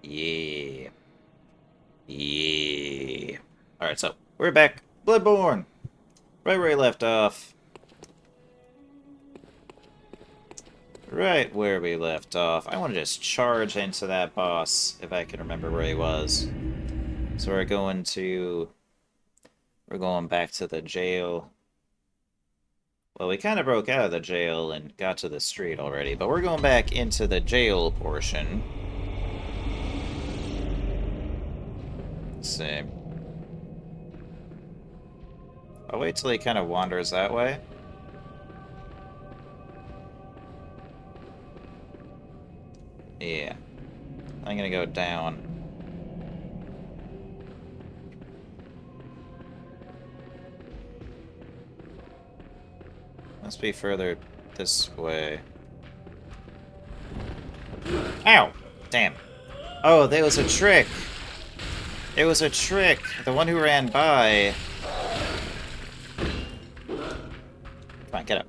Yeah. Yeah. Alright, so we're back. Bloodborne! Right where we left off. Right where we left off. I want to just charge into that boss, if I can remember where he was. So we're going back to the jail. Well, we kind of broke out of the jail and got to the street already, but we're going back into the jail portion. Let's see. I'll wait till he kind of wanders that way. Yeah. I'm gonna go down. Must be further this way. Ow! Damn. Oh, that was a trick! It was a trick! The one who ran by... Come on, get up.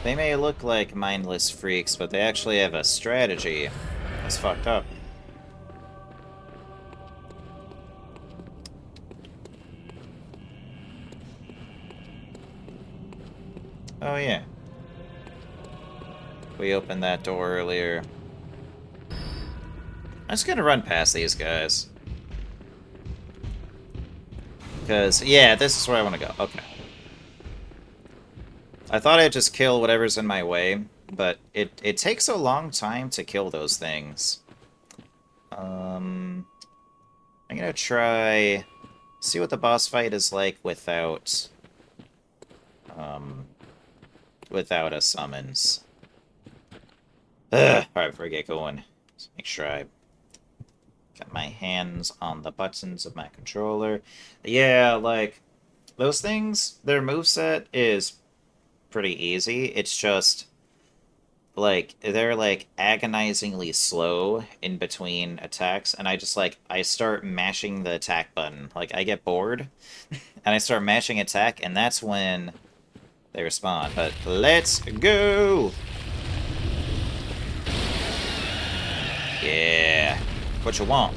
They may look like mindless freaks, but they actually have a strategy. That's fucked up. Oh yeah. We opened that door earlier. I'm just gonna run past these guys. Because, yeah, this is where I want to go. Okay. I thought I'd just kill whatever's in my way, but it takes a long time to kill those things. I'm gonna try... see what the boss fight is like without... without a summons. Ugh! Alright, before I get going, let's make sure I got my hands on the buttons of my controller. Yeah, like, those things, their moveset is pretty easy. It's just, like, they're, like, agonizingly slow in between attacks, and I start mashing the attack button. Like, I get bored, and I start mashing attack, and that's when they respond. But let's go! Yeah. What you want?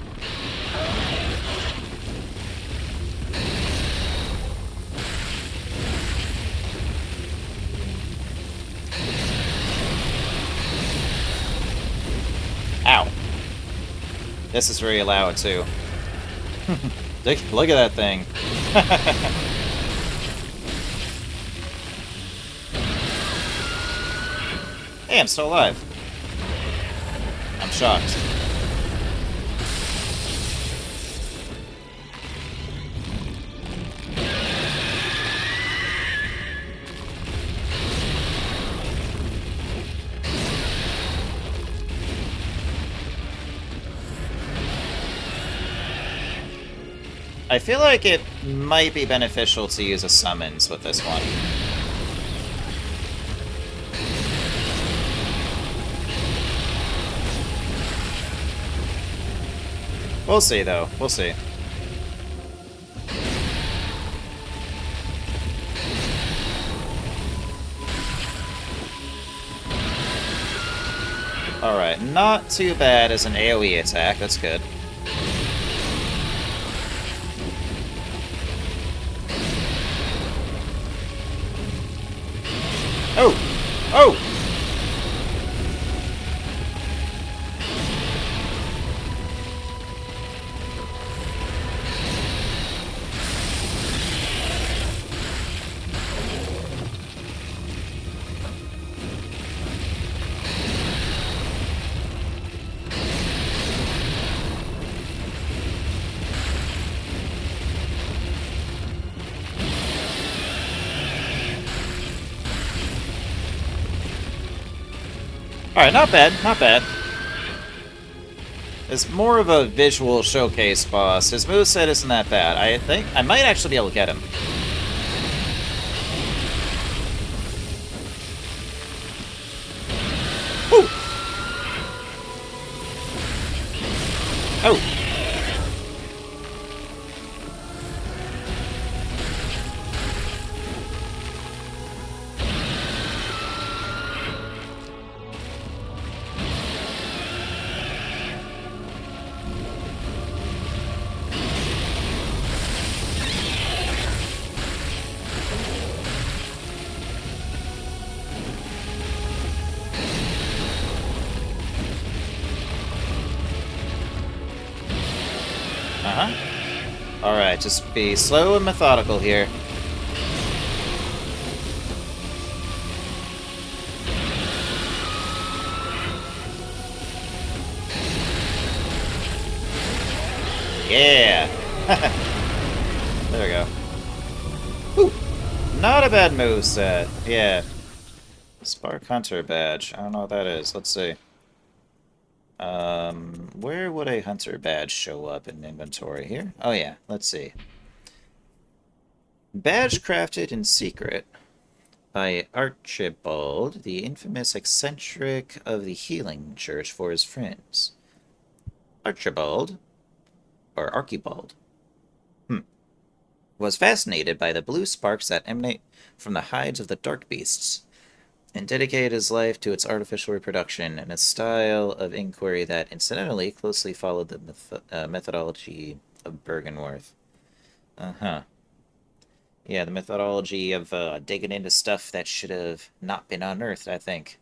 Ow. This is very loud, too. Look at that thing. Hey, I'm still alive. I'm shocked. I feel like it might be beneficial to use a summons with this one. We'll see, though. We'll see. Alright, not too bad as an AoE attack. That's good. Oh! Oh! Alright, not bad, not bad. It's more of a visual showcase boss. His moveset isn't that bad. I think I might actually be able to get him. Woo! Oh! Uh-huh. Alright, just be slow and methodical here. Yeah! There we go. Whew. Not a bad moveset. Yeah. Spark Hunter badge. I don't know what that is. Let's see. Where would a Hunter badge show up in inventory here? Oh yeah, let's see. Badge crafted in secret by Archibald, the infamous eccentric of the healing church for his friends. Archibald, or Archibald, was fascinated by the blue sparks that emanate from the hides of the dark beasts, and dedicated his life to its artificial reproduction in a style of inquiry that, incidentally, closely followed the methodology of Bergenworth. Uh-huh. Yeah, the methodology of digging into stuff that should have not been unearthed, I think.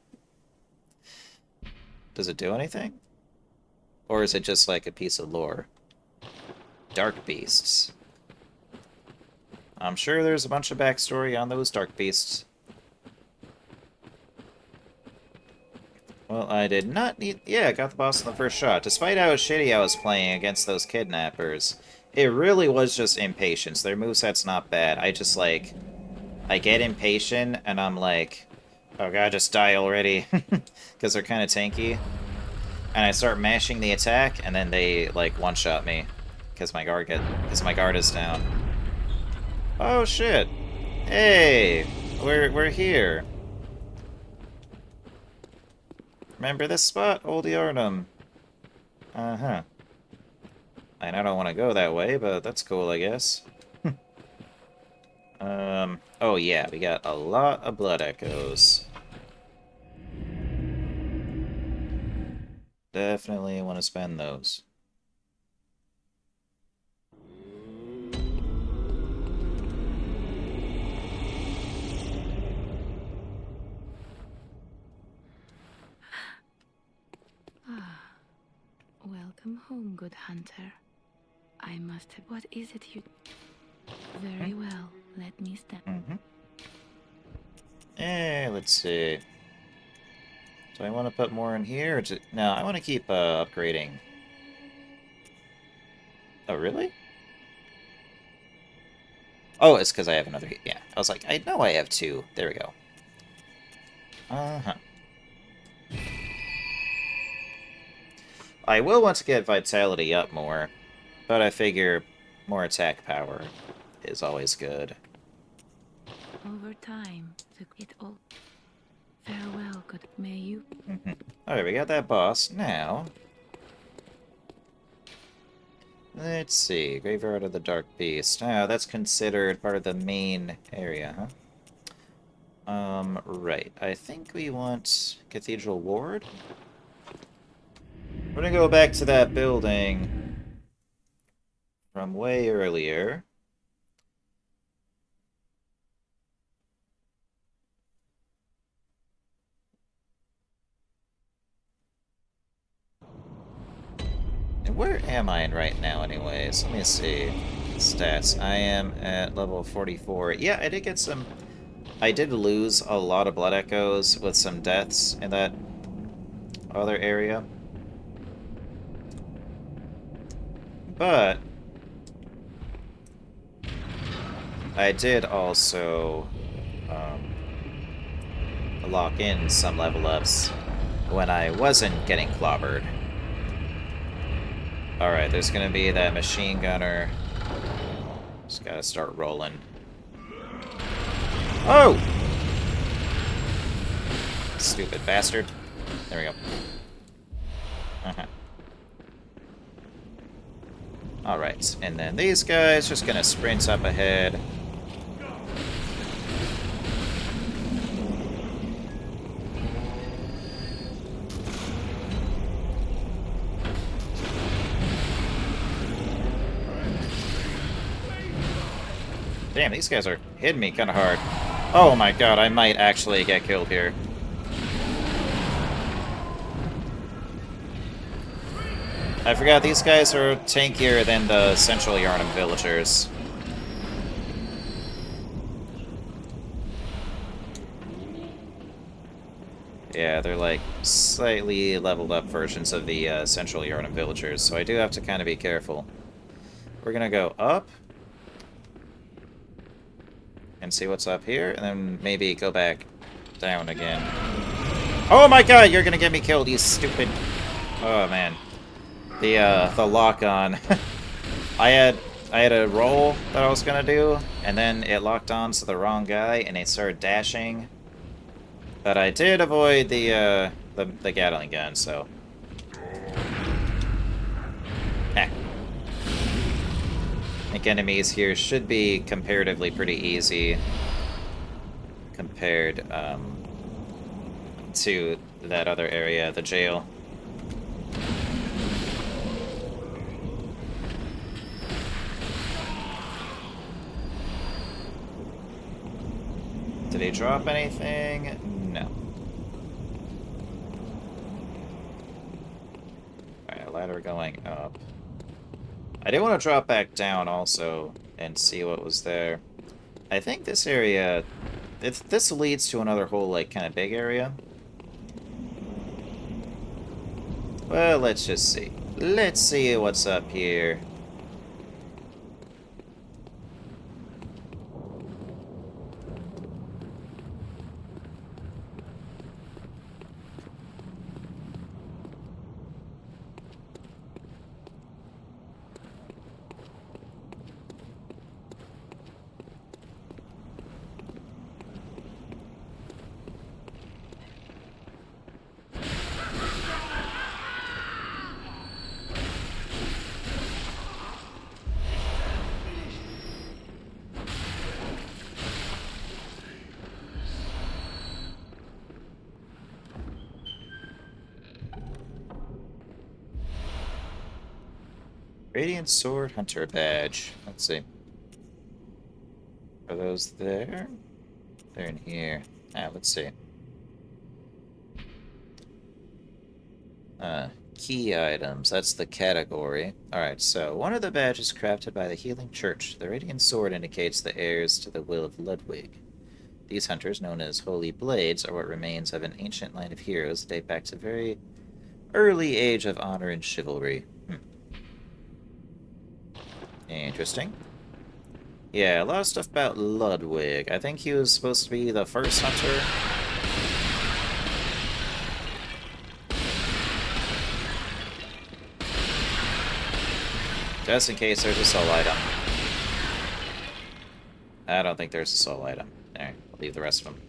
Does it do anything? Or is it just like a piece of lore? Dark beasts. I'm sure there's a bunch of backstory on those dark beasts. Well, I did not need... Yeah, I got the boss in the first shot. Despite how shitty I was playing against those kidnappers, it really was just impatience. Their moveset's not bad. I just, like... I get impatient, and I'm like... Oh god, just die already. Because they're kind of tanky. And I start mashing the attack, and then they, like, one-shot me. Because my guard is down. Oh, shit. Hey! We're here. Remember this spot? Old Yharnam. Uh-huh. And I don't want to go that way, but that's cool, I guess. Oh yeah, we got a lot of blood echoes. Definitely want to spend those. Welcome home, good hunter. I must have... What is it you... Very well. Let me stand. Let's see. Do I want to put more in here? Or no, I want to keep upgrading. Oh, really? Oh, it's because I have another... Yeah, I was like, I know I have two. There we go. Uh-huh. I will want to get vitality up more, but I figure more attack power is always good. Over time, it all... Farewell, good... May you... Alright, we got that boss. Now... Let's see. Graveyard of the Dark Beast. Oh, that's considered part of the main area, huh? Right. I think we want Cathedral Ward. We're gonna go back to that building from way earlier. And where am I in right now, anyways? Let me see. Stats. I am at level 44. Yeah, I did get some... I did lose a lot of blood echoes with some deaths in that other area. But I did also lock in some level ups when I wasn't getting clobbered. Alright, there's gonna be that machine gunner. Just gotta start rolling. Oh! Stupid bastard. There we go. Uh-huh. Alright, and then these guys just gonna sprint up ahead. Damn, these guys are hitting me kind of hard. Oh my god, I might actually get killed here. I forgot these guys are tankier than the central Yharnam villagers. Yeah, they're like slightly leveled up versions of the central Yharnam villagers, so I do have to kind of be careful. We're gonna go up and see what's up here, and then maybe go back down again. Oh my god, you're gonna get me killed, you stupid... Oh man. The lock on. I had a roll that I was gonna do, and then it locked on to the wrong guy, and it started dashing. But I did avoid the Gatling gun, so... I think enemies here should be comparatively pretty easy compared to that other area, the jail. Did he drop anything? No. Alright, ladder going up. I did want to drop back down also and see what was there. I think this area... this leads to another whole, like, kind of big area. Well, let's just see. Let's see what's up here. Radiant Sword Hunter Badge. Let's see. Are those there? They're in here. Let's see. Key items. That's the category. Alright, so one of the badges crafted by the Healing Church. The Radiant Sword indicates the heirs to the will of Ludwig. These hunters, known as Holy Blades, are what remains of an ancient line of heroes that date back to very early age of honor and chivalry. Interesting. Yeah, a lot of stuff about Ludwig. I think he was supposed to be the first hunter. Just in case there's a soul item. I don't think there's a soul item. Alright, I'll leave the rest of them.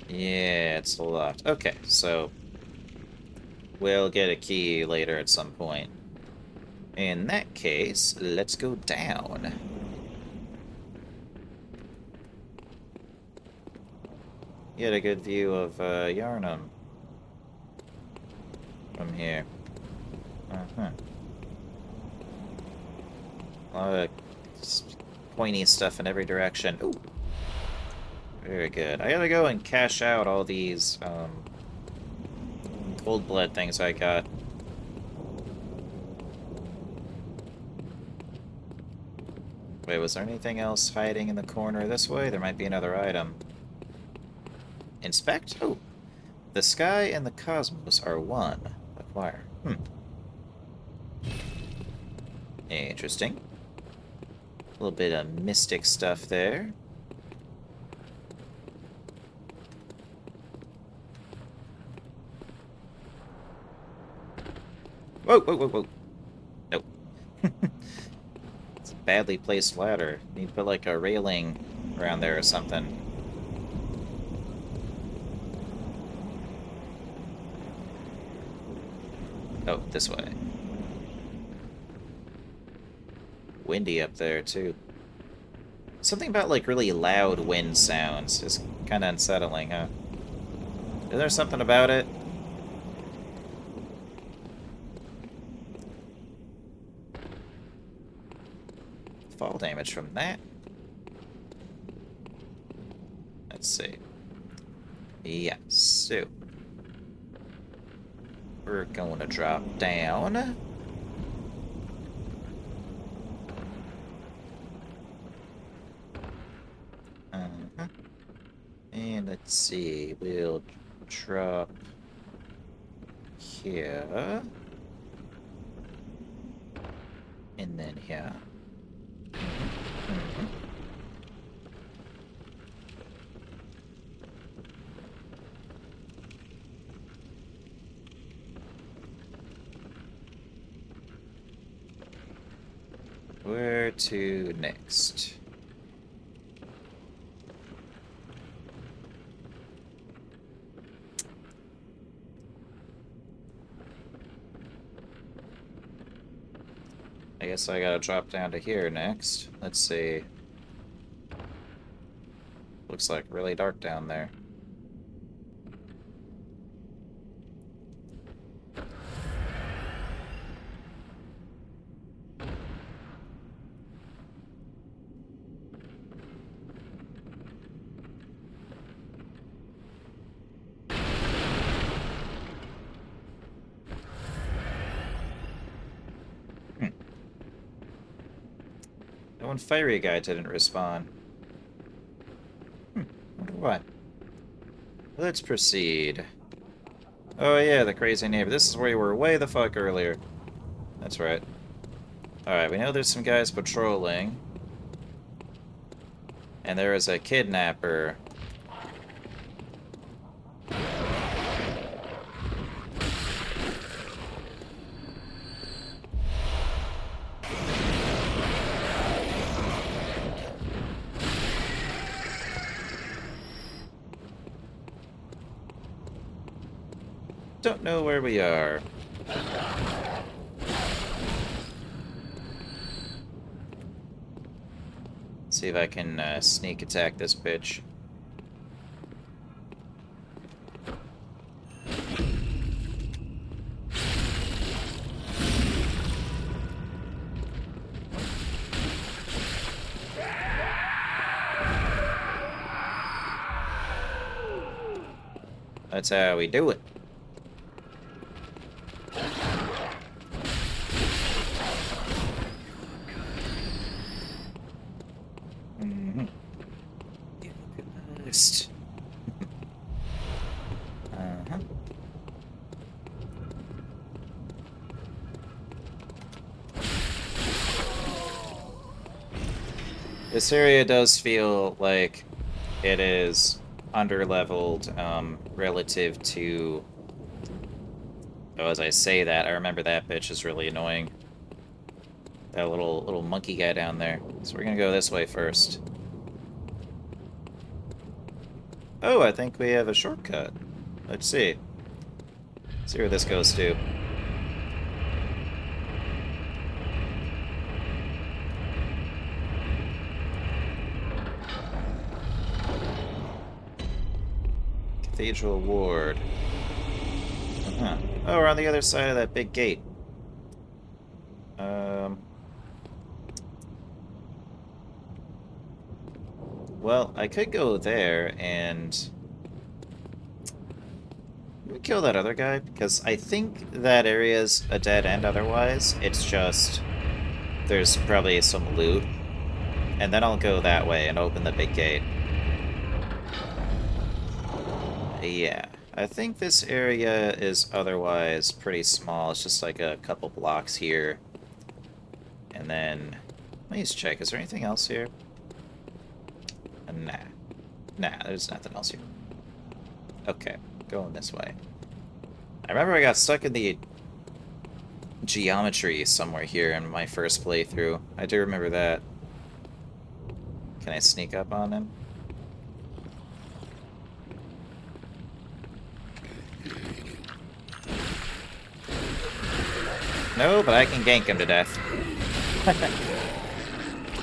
Yeah, it's locked. Okay, so we'll get a key later at some point. In that case, let's go down. Get a good view of Yharnam from here. Uh-huh. A lot of pointy stuff in every direction. Ooh. Very good. I gotta go and cash out all these cold blood things I got. Wait, was there anything else hiding in the corner this way? There might be another item. Inspect? Oh. The sky and the cosmos are one. Acquire. Interesting. A little bit of mystic stuff there. Whoa, whoa, whoa, whoa. Nope. It's a badly placed ladder. Need to put like a railing around there or something. Oh, this way. Windy up there, too. Something about, like, really loud wind sounds is kind of unsettling, huh? Is there something about it? Fall damage from that. Let's see. Yeah, so... we're going to drop down. And let's see, we'll drop here. And then here. Where to next? I guess I gotta drop down to here next. Let's see. Looks like really dark down there. That one fiery guy didn't respawn. Wonder why. Let's proceed. Oh yeah, the crazy neighbor. This is where you were way the fuck earlier. That's right. Alright, we know there's some guys patrolling. And there is a kidnapper. Don't know where we are. See if I can sneak attack this bitch. That's how we do it. This area does feel like it is under-leveled relative to... Oh, as I say that, I remember that bitch is really annoying. That little monkey guy down there. So we're gonna go this way first. Oh, I think we have a shortcut. Let's see. See where this goes to. Cathedral Ward. Oh, we're on the other side of that big gate. Well, I could go there and... Let me kill that other guy, because I think that area's a dead end otherwise. It's just... There's probably some loot. And then I'll go that way and open the big gate. Yeah. I think this area is otherwise pretty small. It's just like a couple blocks here. And then... Let me just check. Is there anything else here? Nah. Nah, there's nothing else here. Okay, going this way. I remember I got stuck in the geometry somewhere here in my first playthrough. I do remember that. Can I sneak up on him? No, but I can gank him to death.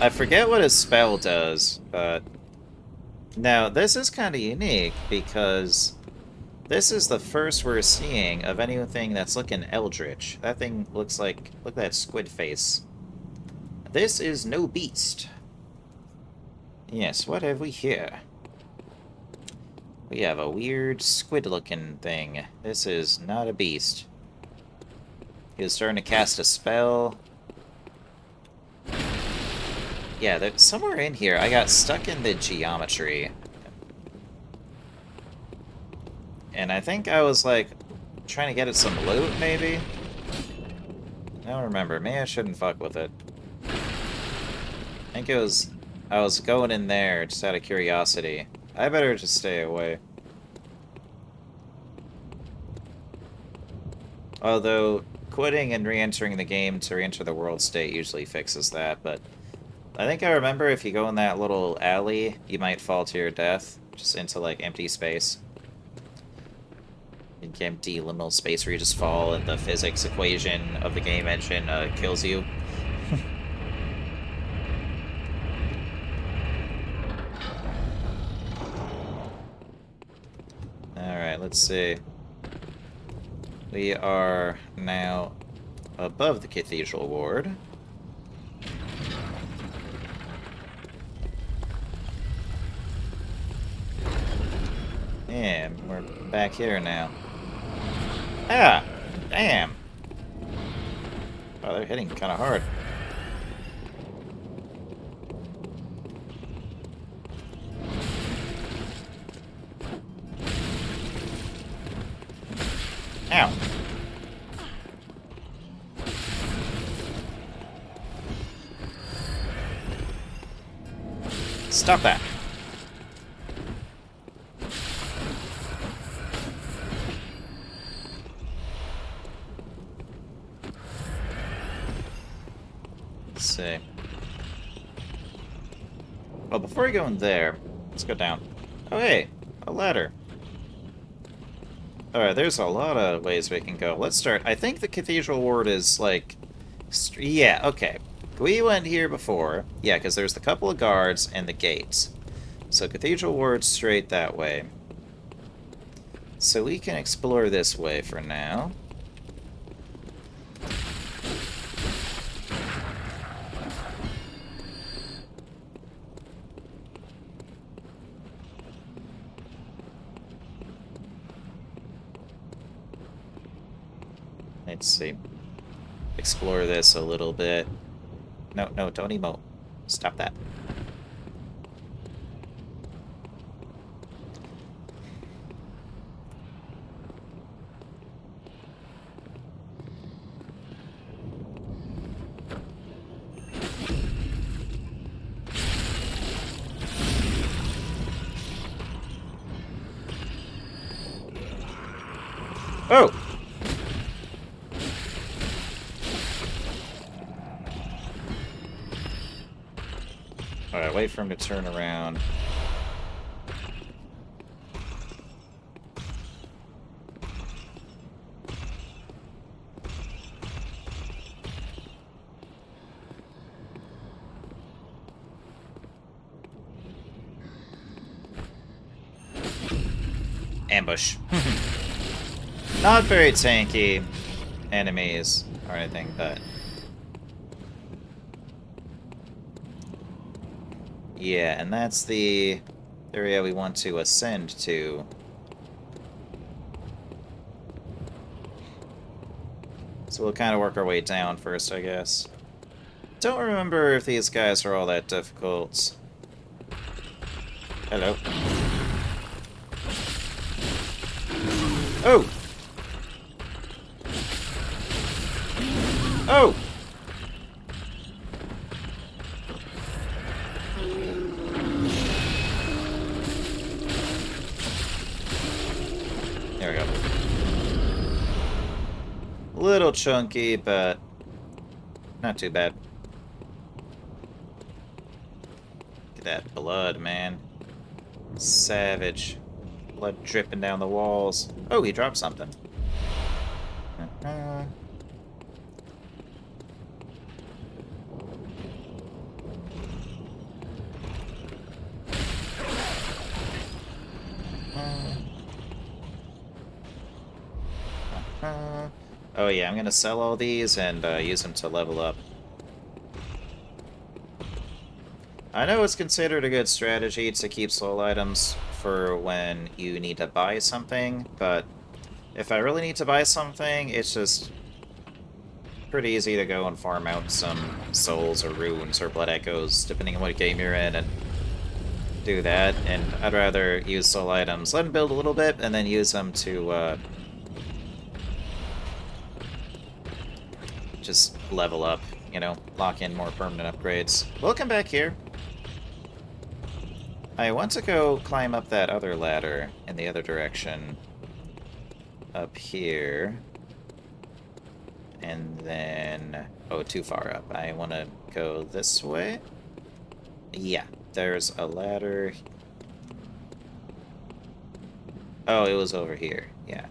I forget what his spell does, but... Now, this is kind of unique, because this is the first we're seeing of anything that's looking eldritch. That thing looks like... Look at that squid face. This is no beast. Yes, what have we here? We have a weird squid-looking thing. This is not a beast. He was starting to cast a spell. Yeah, there's somewhere in here. I got stuck in the geometry. And I think I was, like, trying to get at some loot, maybe? I don't remember. Maybe I shouldn't fuck with it. I think it was... I was going in there just out of curiosity. I better just stay away. Although, quitting and re-entering the game to re-enter the world state usually fixes that, but... I think I remember if you go in that little alley, you might fall to your death. Just into, like, empty space. Empty liminal space where you just fall and the physics equation of the game engine kills you. Alright, let's see. We are now above the cathedral ward. And we're back here now. Ah! Damn! Oh, they're hitting kind of hard. Ow! Stop that! Let's see. Well, before we go in there, let's go down. Oh, hey! A ladder. Alright, there's a lot of ways we can go. Let's start. I think the cathedral ward is, like... Yeah, okay. We went here before. Yeah, because there's the couple of guards and the gates. So cathedral ward's straight that way. So we can explore this way for now. Let's see. Explore this a little bit. No, no, don't emote. Stop that. Oh! Alright, wait for him to turn around. Ambush. Not very tanky enemies or anything, but... Yeah, and that's the area we want to ascend to. So we'll kind of work our way down first, I guess. Don't remember if these guys are all that difficult. Hello. Oh! Oh! There we go. A little chunky, but not too bad. Look at that blood, man. Savage. Blood dripping down the walls. Oh, he dropped something. Oh yeah, I'm gonna sell all these and use them to level up. I know it's considered a good strategy to keep soul items for when you need to buy something, but if I really need to buy something, it's just pretty easy to go and farm out some souls or runes or blood echoes, depending on what game you're in, and do that. And I'd rather use soul items, let them build a little bit, and then use them to just level up, you know, lock in more permanent upgrades. Welcome back here. I want to go climb up that other ladder in the other direction. Up here. And then... oh, too far up. I want to go this way. Yeah, there's a ladder. Oh, it was over here. Yeah.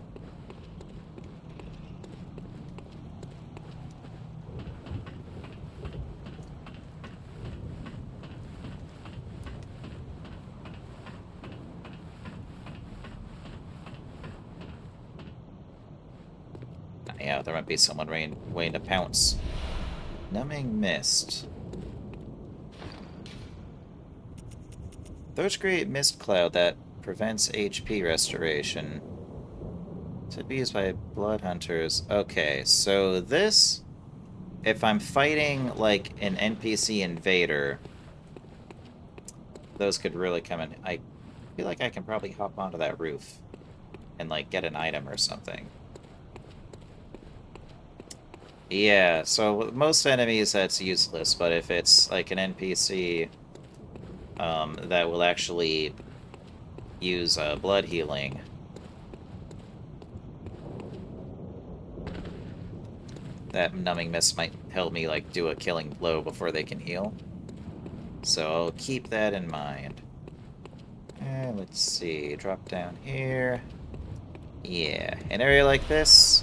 Yeah, there might be someone waiting to pounce. Numbing Mist. Those create mist cloud that prevents HP restoration. To be used by blood hunters. Okay, so this... if I'm fighting, like, an NPC invader, those could really come in. I feel like I can probably hop onto that roof and, like, get an item or something. Yeah, so with most enemies that's useless, but if it's like an NPC that will actually use blood healing, that numbing mist might help me like do a killing blow before they can heal. So I'll keep that in mind. And let's see, drop down here. Yeah, an area like this.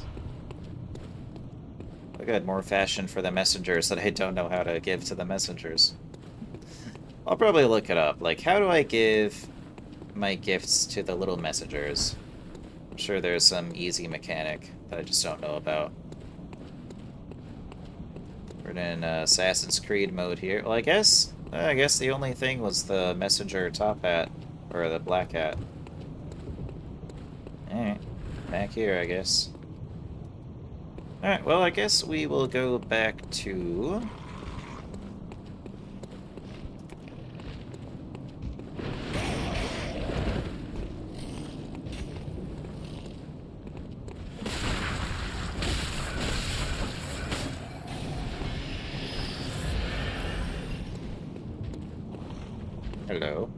I got more fashion for the messengers that I don't know how to give to the messengers. I'll probably look it up. Like, how do I give my gifts to the little messengers? I'm sure there's some easy mechanic that I just don't know about. We're in Assassin's Creed mode here. Well, I guess the only thing was the messenger top hat, or the black hat. Alright, back here, I guess. Alright, well, I guess we will go back to... Hello.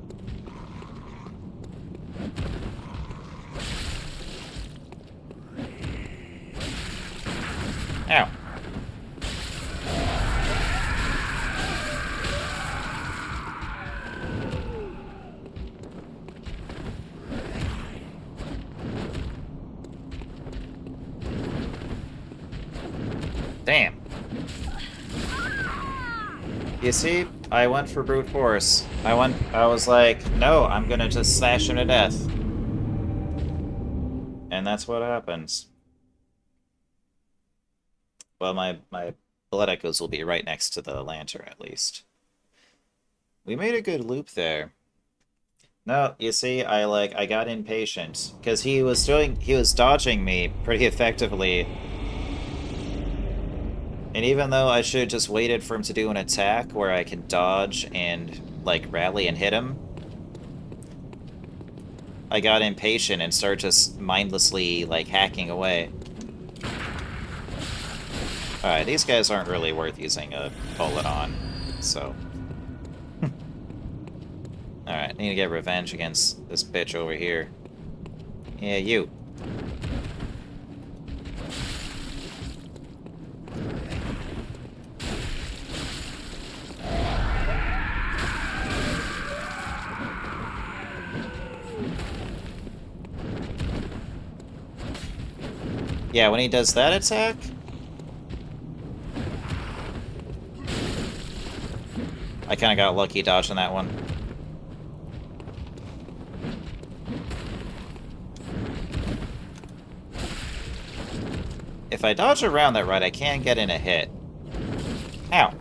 Ow. Damn. You see, I went for brute force. I was like, no, I'm gonna just slash him to death. And that's what happens. Well, my blood echoes will be right next to the lantern, at least. We made a good loop there. No, you see, I got impatient. Because he was dodging me pretty effectively. And even though I should have just waited for him to do an attack where I can dodge and, like, rally and hit him, I got impatient and started just mindlessly, like, hacking away. Alright, these guys aren't really worth using a bullet on, so... Alright, I need to get revenge against this bitch over here. Yeah, you. Yeah, when he does that attack... I kinda got lucky dodging that one. If I dodge around that right, I can get in a hit. Ow.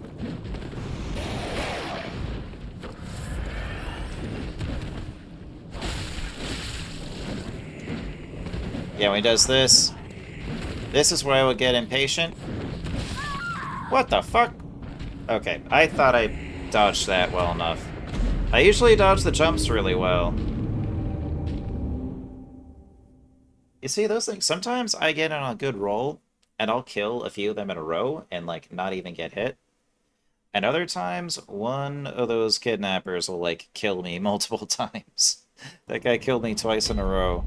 Yeah, when he does this, this is where I would get impatient. What the fuck? Okay, I thought I dodged that well enough. I usually dodge the jumps really well. You see, those things, sometimes I get on a good roll, and I'll kill a few of them in a row and, like, not even get hit. And other times, one of those kidnappers will, like, kill me multiple times. That guy killed me twice in a row.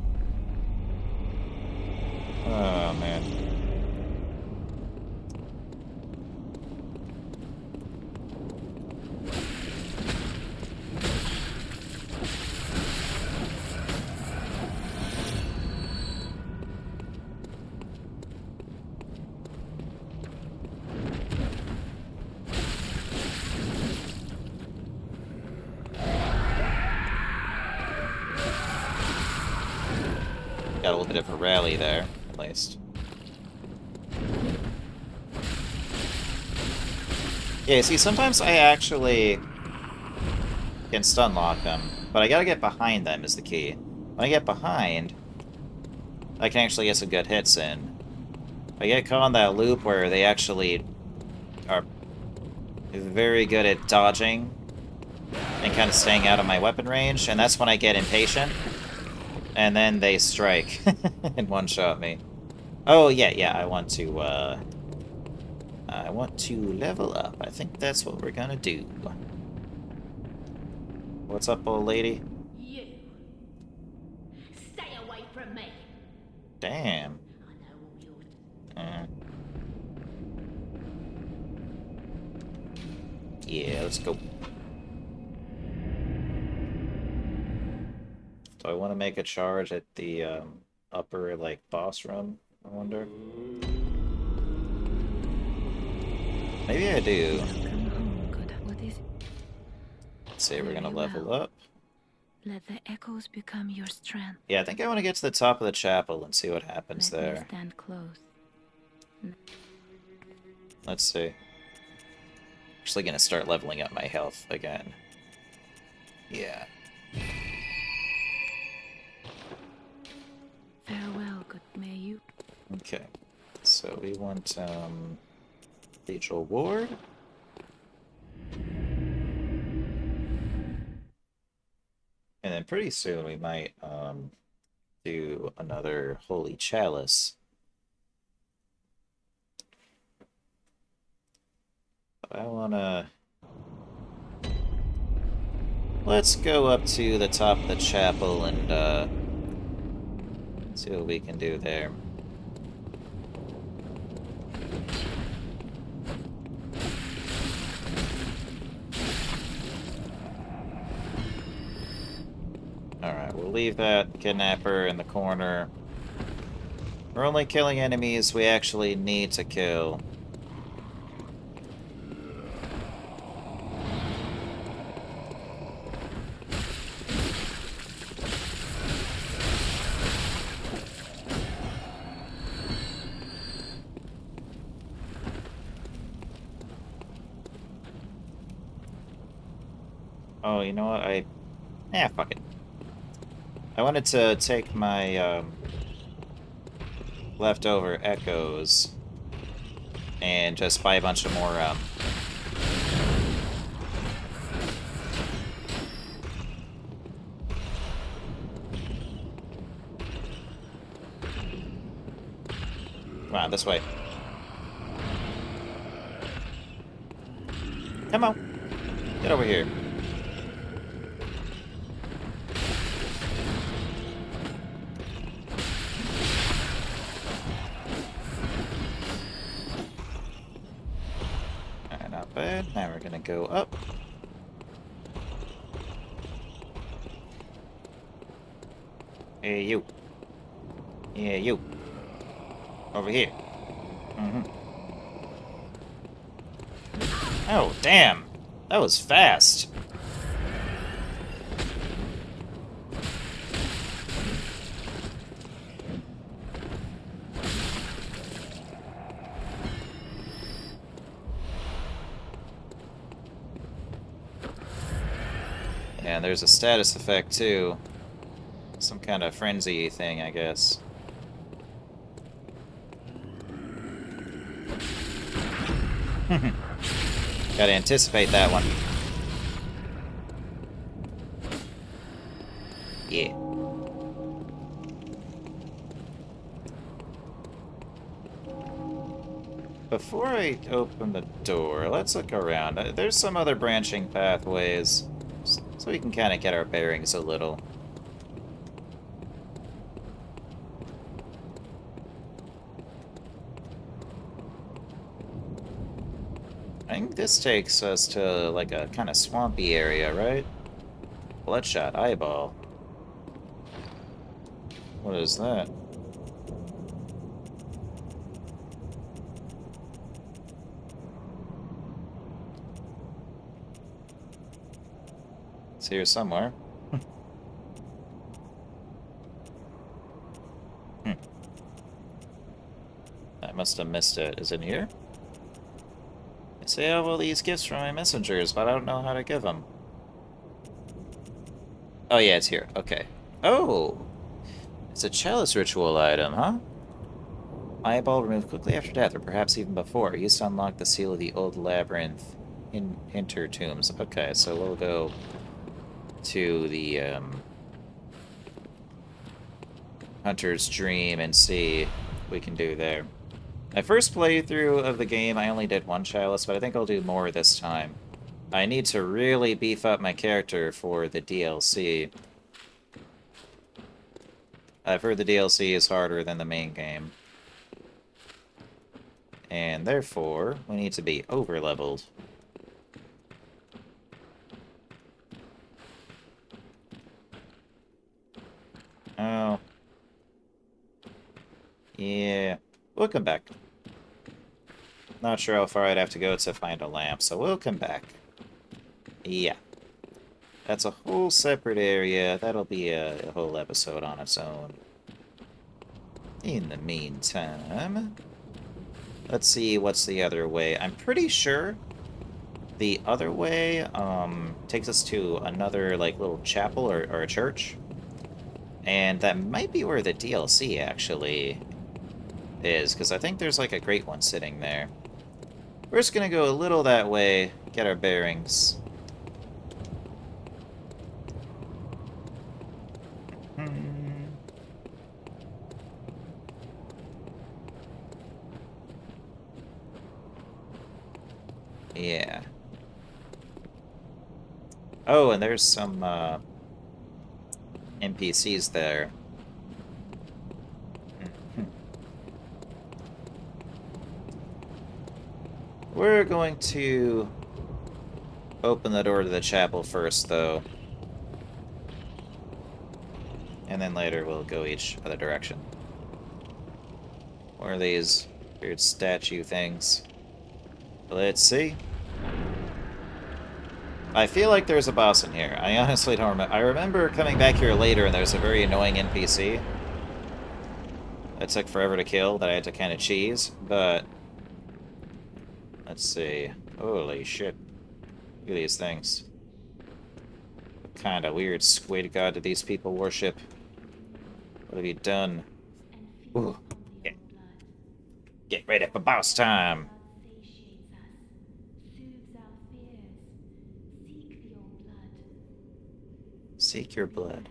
Oh, man. Got a little bit of a rally there, at least. Yeah, see, sometimes I actually can stun lock them, but I gotta get behind them is the key. When I get behind, I can actually get some good hits in. I get caught in that loop where they actually are very good at dodging and kind of staying out of my weapon range, and that's when I get impatient. And then they strike and one-shot me. Oh, yeah, I want to level up. I think that's what we're gonna do. What's up, old lady? You stay away from me. Damn. I know all your Yeah, let's go. Do I want to make a charge at the upper, like, boss room? I wonder. Maybe I do. Welcome home, good. What is it? Let's see, we're gonna Very level well. up. Let the echoes become your strength. Yeah, I think I want to get to the top of the chapel and see what happens Let me there. stand close. Let's see. Actually gonna start leveling up my health again. Yeah. Farewell, good. May you. Okay. So we want, Cathedral Ward. And then pretty soon we might, do another Holy Chalice. But I wanna... Let's go up to the top of the chapel and, see what we can do there. Alright, we'll leave that kidnapper in the corner. We're only killing enemies we actually need to kill. Oh, you know what? Fuck it. I wanted to take my, leftover echoes and just buy a bunch of more, Come on, this way. Come on. Get over here. Alright, not bad. Now we're gonna go up. Hey, you. Yeah, you. Over here. Oh, damn. That was fast. And there's a status effect, too. Some kind of frenzy thing, I guess. Gotta anticipate that one. Yeah. Before I open the door, let's look around. There's some other branching pathways, so we can kind of get our bearings a little. I think this takes us to, like, a kind of swampy area, right? Bloodshot eyeball. What is that? It's here somewhere. Hmm. I must have missed it. Is it here? I say I have all these gifts from my messengers, but I don't know how to give them. Oh yeah, it's here. Okay. Oh! It's a chalice ritual item, huh? Eyeball removed quickly after death, or perhaps even before. Used to unlock the seal of the old labyrinth in intertombs. Okay, so we'll go to the Hunter's Dream and see what we can do there. My first playthrough of the game, I only did one chalice, but I think I'll do more this time. I need to really beef up my character for the DLC. I've heard the DLC is harder than the main game. And therefore, we need to be over-leveled. Oh. Yeah. We'll come back. Not sure how far I'd have to go to find a lamp, so we'll come back. Yeah. That's a whole separate area. That'll be a whole episode on its own. In the meantime, let's see what's the other way. I'm pretty sure the other way takes us to another, like, little chapel or a church. And that might be where the DLC actually is, because I think there's, like, a great one sitting there. We're just gonna go a little that way, get our bearings. Yeah. Oh, and there's some NPCs there. We're going to open the door to the chapel first, though. And then later we'll go each other direction. What are these weird statue things? Let's see. I feel like there's a boss in here. I honestly don't remember. I remember coming back here later and there's a very annoying NPC that took forever to kill that I had to kind of cheese, but... Let's see. Holy shit. Look at these things. What kind of weird squid god do these people worship? What have you done? Ooh. Get ready for boss time! Seek your blood.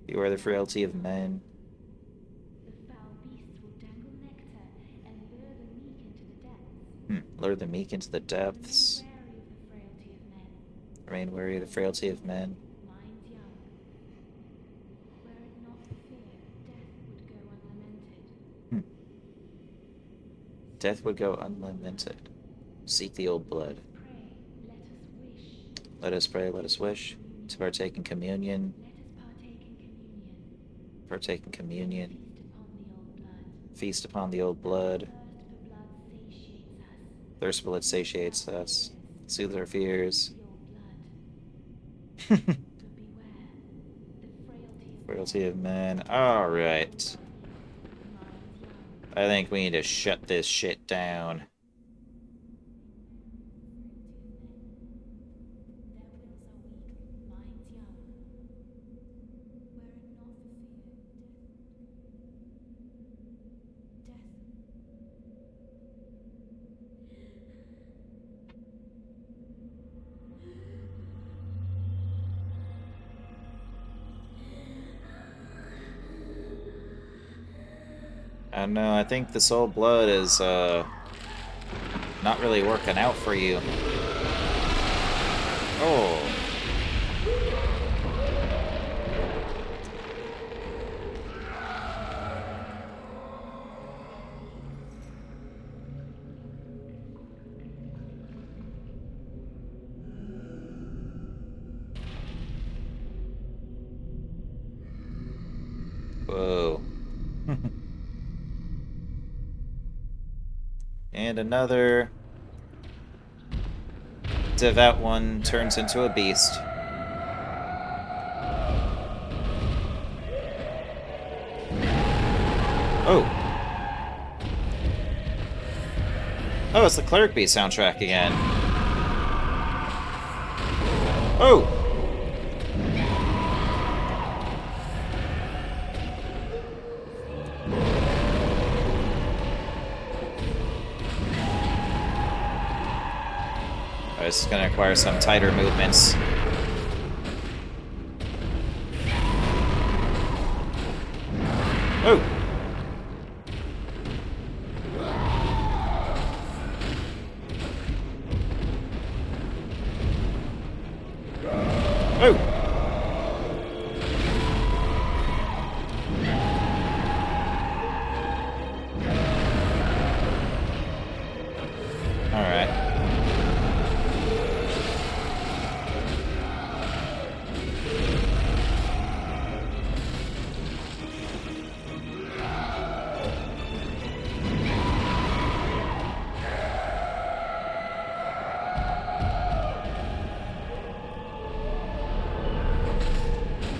You are the frailty of men. Lure the meek into the depths. Remain wary of the frailty of men. Death would go unlamented. Seek the old blood. Let us pray, let us wish. To partake in communion. Partake in communion. Feast upon the old blood. Thirst for blood satiates us. Soothes our fears. Frailty of man. Alright. I think we need to shut this shit down. I don't know, I think the soul blood is, not really working out for you. Oh. Whoa. And another devout one turns into a beast. Oh. Oh, it's the Cleric Beast soundtrack again. Oh! Oh, this is going to require some tighter movements. Oh! Oh! Alright.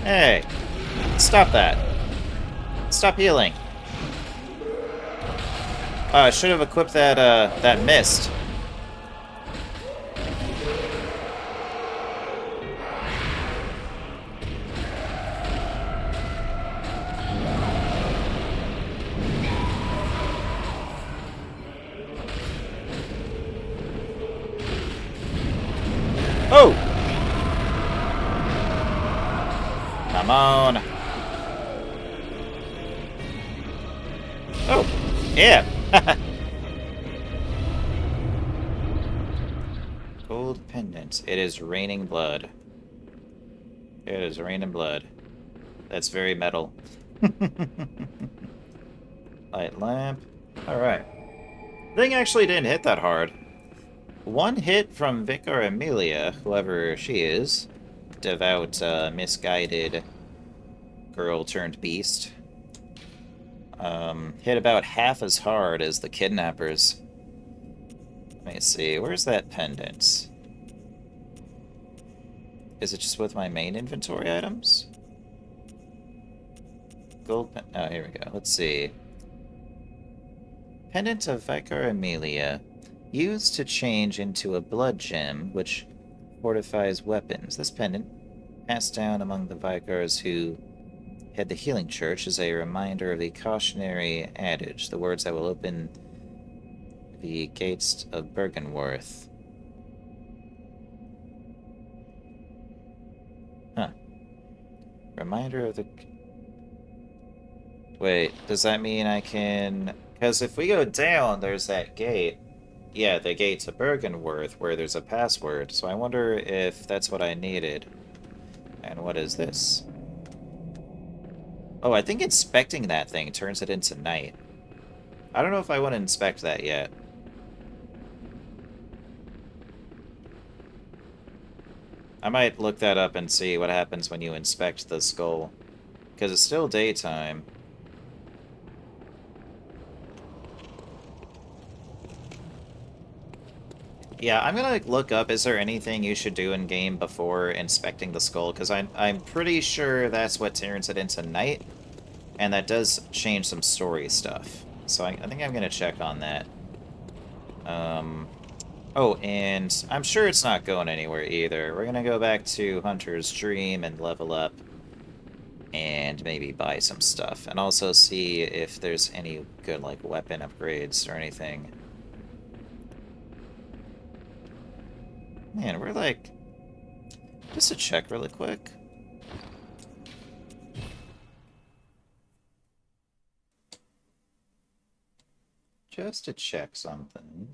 Hey! Stop that. Stop healing. I should have equipped that, that mist. Oh! Come on. Oh! Yeah! Gold pendant. It is raining blood. It is raining blood. That's very metal. Light lamp. Alright. Thing actually didn't hit that hard. One hit from Vicar Amelia, whoever she is. Devout, misguided girl turned beast. Hit about half as hard as the kidnappers. Let me see, where's that pendant? Is it just with my main inventory items? Gold pen— oh, here we go. Let's see. Pendant of Vicar Amelia. Used to change into a blood gem, which fortifies weapons. This pendant, passed down among the Vicars who head the healing church, is a reminder of the cautionary adage, the words that will open the gates of Bergenworth. Huh. Reminder of the... Wait, does that mean I can... Because if we go down, there's that gate. Yeah, the gate to Bergenworth, where there's a password. So I wonder if that's what I needed. And what is this? Oh, I think inspecting that thing turns it into night. I don't know if I want to inspect that yet. I might look that up and see what happens when you inspect the skull. Because it's still daytime. Yeah, I'm gonna look up, is there anything you should do in-game before inspecting the skull? Because I'm pretty sure that's what turns it into night, and that does change some story stuff. So I think I'm gonna check on that. Oh, and I'm sure it's not going anywhere either. We're gonna go back to Hunter's Dream and level up, and maybe buy some stuff. And also see if there's any good, like, weapon upgrades or anything. Man, we're like... Just to check really quick. just to check something.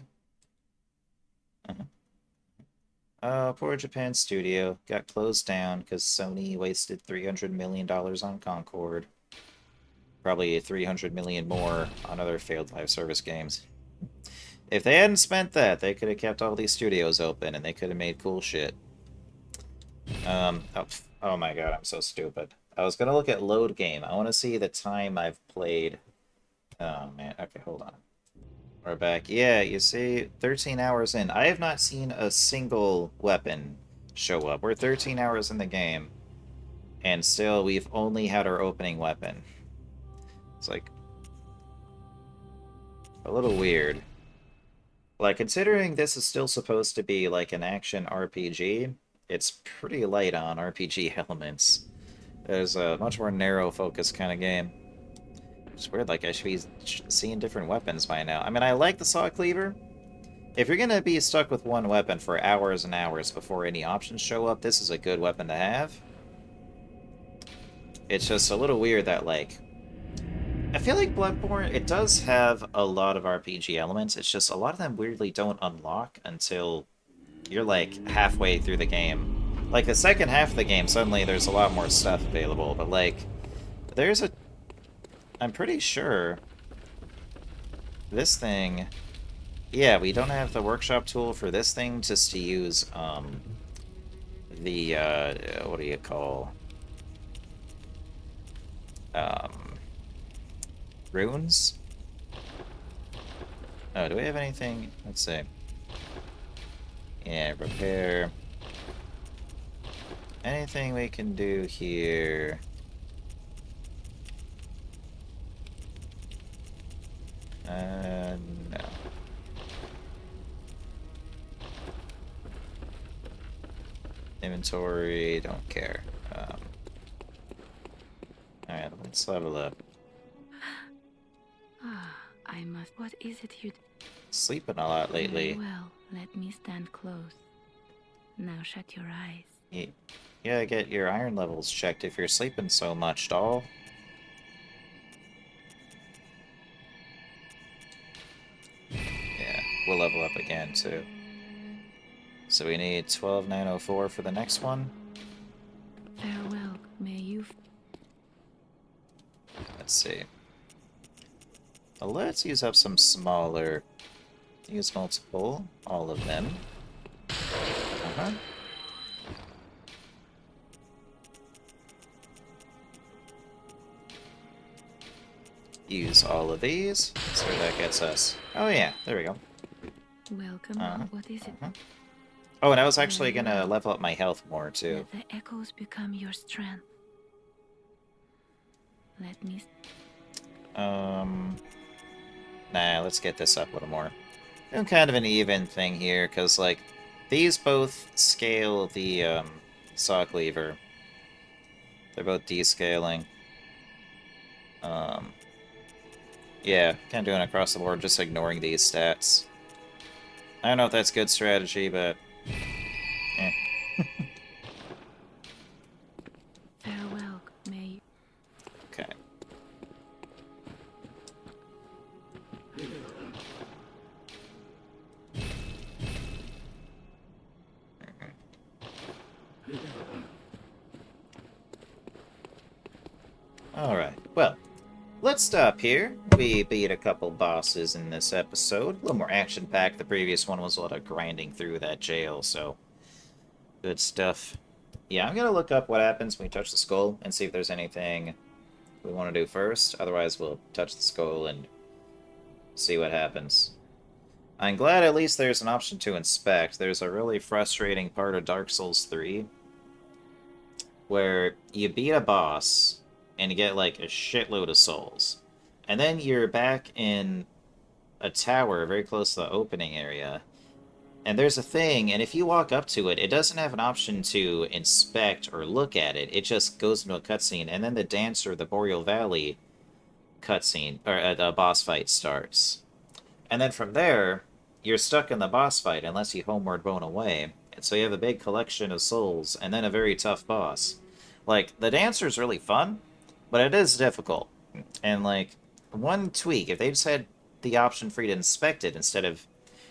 Poor Japan studio got closed down because Sony wasted $300 million on Concord. Probably 300 million more on other failed live service games. If they hadn't spent that, they could have kept all these studios open and they could have made cool shit. Oh my god, I'm so stupid. I was gonna look at load game. I want to see the time I've played. Oh man, okay, hold on. We're back. Yeah, you see, 13 hours in. I have not seen a single weapon show up. We're 13 hours in the game, and still we've only had our opening weapon. It's like a little weird. Like, considering this is still supposed to be like an action RPG, it's pretty light on RPG elements. There's a much more narrow focus kind of game. It's weird, like I should be seeing different weapons by now. I mean, I like the saw cleaver. If you're gonna be stuck with one weapon for hours and hours before any options show up, this is a good weapon to have. It's just a little weird that, like, I feel like Bloodborne, it does have a lot of RPG elements, it's just a lot of them weirdly don't unlock until you're, like, halfway through the game. Like, the second half of the game, suddenly there's a lot more stuff available, but, like, there's a... I'm pretty sure this thing... Yeah, we don't have the workshop tool for this thing, just to use, the, what do you call... runes? Oh, do we have anything? Let's see. Yeah, repair. Anything we can do here? No. Inventory, don't care. Alright, let's level up. Ah, I must. What is it you... Sleeping a lot lately. Very well, let me stand close. Now shut your eyes. You gotta get your iron levels checked if you're sleeping so much, doll. Yeah, we'll level up again, too. So we need 12,904 for the next one. Farewell, may you... Let's see. Well, let's use up some smaller... Use multiple. All of them. Uh-huh. Use all of these. So that gets us... Oh yeah, there we go. Welcome. What is it? Oh, and I was actually gonna level up my health more, too. Let the echoes become your strength. Let me... Nah, let's get this up a little more. Doing kind of an even thing here, because, like, these both scale the, saw cleaver. They're both descaling. Yeah, kind of doing it across the board, just ignoring these stats. I don't know if that's good strategy, but... eh. Farewell, may... Okay. Alright, well, let's stop here. We beat a couple bosses in this episode. A little more action-packed. The previous one was a lot of grinding through that jail, so... Good stuff. Yeah, I'm gonna look up what happens when we touch the skull and see if there's anything we want to do first. Otherwise, we'll touch the skull and see what happens. I'm glad at least there's an option to inspect. There's a really frustrating part of Dark Souls 3 where you beat a boss and you get like a shitload of souls. And then you're back in a tower very close to the opening area. And there's a thing, and if you walk up to it, it doesn't have an option to inspect or look at it. It just goes into a cutscene, and then the Dancer, the Boreal Valley cutscene, or the boss fight starts. And then from there, you're stuck in the boss fight unless you homeward bone away. And so you have a big collection of souls, and then a very tough boss. Like, the Dancer's really fun, but it is difficult. And, like, one tweak, if they just had the option for you to inspect it instead of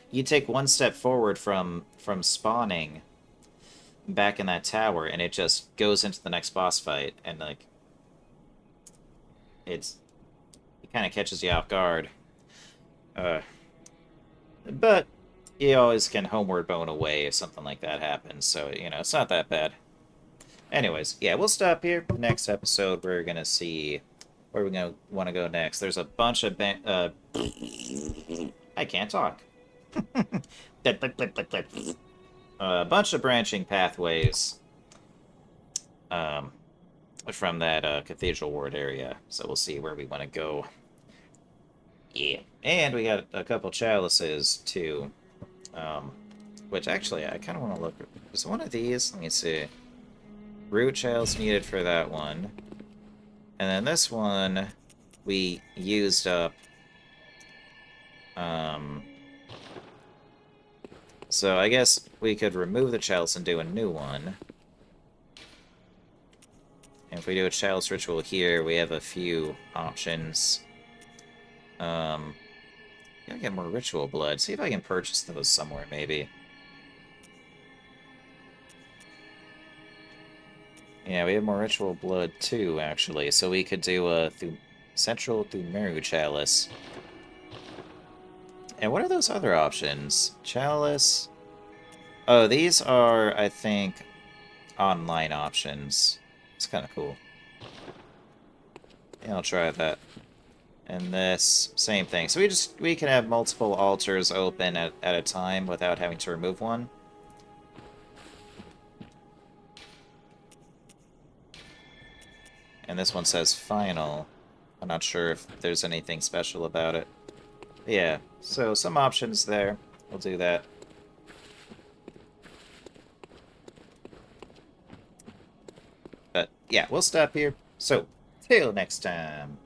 you take one step forward from spawning back in that tower, and it just goes into the next boss fight, and like it kind of catches you off guard. But you always can homeward bone away if something like that happens, so you know it's not that bad. Anyways, yeah, we'll stop here. Next episode, we're gonna see where we're gonna want to go next. There's a bunch of I can't talk. A bunch of branching pathways from that Cathedral Ward area, so we'll see where we want to go. Yeah, and we got a couple chalices too, which actually I kind of want to look. Is one of these? Let me see. Root chalice needed for that one, and then this one we used up. So I guess we could remove the chalice and do a new one. And if we do a chalice ritual here, we have a few options. Gotta get more ritual blood. See if I can purchase those somewhere, maybe. Yeah, we have more ritual blood too, actually. So we could do a Central Thumeru Chalice. And what are those other options? Chalice? Oh, these are, I think, online options. It's kind of cool. Yeah, I'll try that. And this, same thing. So we can have multiple altars open at a time without having to remove one. And this one says final. I'm not sure if there's anything special about it. But yeah, so some options there. We'll do that. But yeah, we'll stop here. So, till next time.